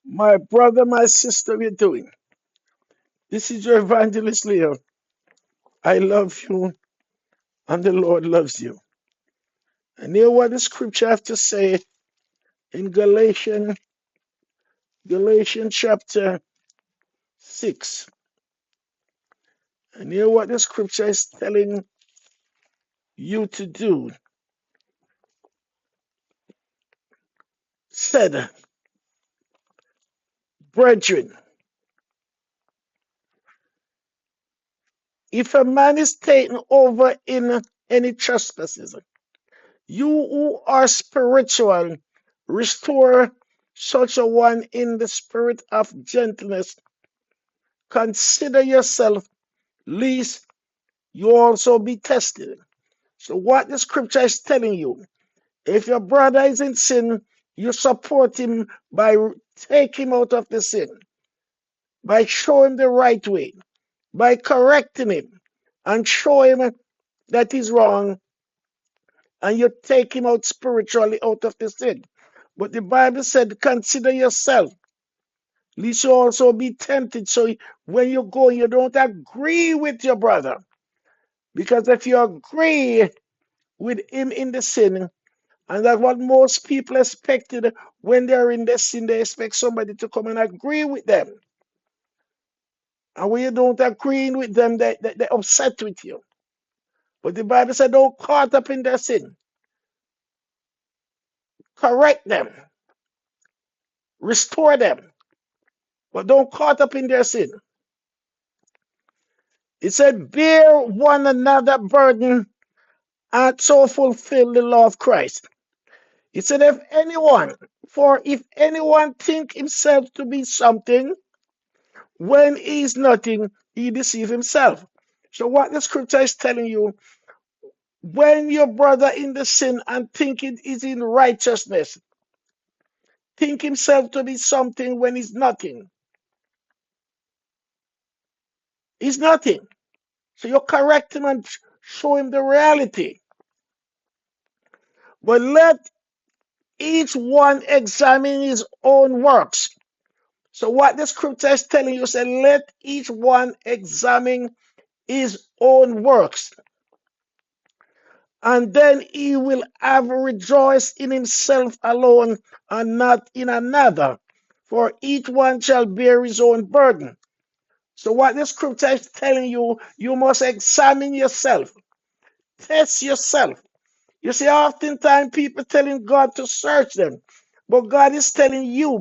My brother, my sister, we're doing. This is your evangelist Leo. I love you, and the Lord loves you. And hear what the scripture have to say in Galatians chapter 6. And hear what the scripture is telling you to do. Said, brethren, if a man is taken over in any trespasses, you who are spiritual, restore such a one in the spirit of gentleness. Consider yourself, lest you also be tested. So, what the scripture is telling you, if your brother is in sin, you support him by taking him out of the sin, by showing him the right way, by correcting him and show him that he's wrong, and you take him out spiritually out of the sin. But the Bible said, consider yourself, lest you also be tempted. So when you go, you don't agree with your brother. Because if you agree with him in the sin, and that's what most people expected when they're in the sin, they expect somebody to come and agree with them. And when you don't agree with them, they're upset with you. But the Bible said, don't caught up in their sin. Correct them, restore them, but don't caught up in their sin. It said, bear one another burden and so fulfill the law of Christ. It said, if anyone think himself to be something, when he is nothing, he deceive himself. So what the scripture is telling you, when your brother in the sin and think it is in righteousness, think himself to be something when he's nothing. He's nothing. So you correct him and show him the reality. But let each one examine his own works. So what the scripture is telling you, say, let each one examine his own works, and then he will have rejoiced in himself alone and not in another, for each one shall bear his own burden. So what the scripture is telling you, you must examine yourself, test yourself. You see, oftentimes people telling God to search them, but God is telling you,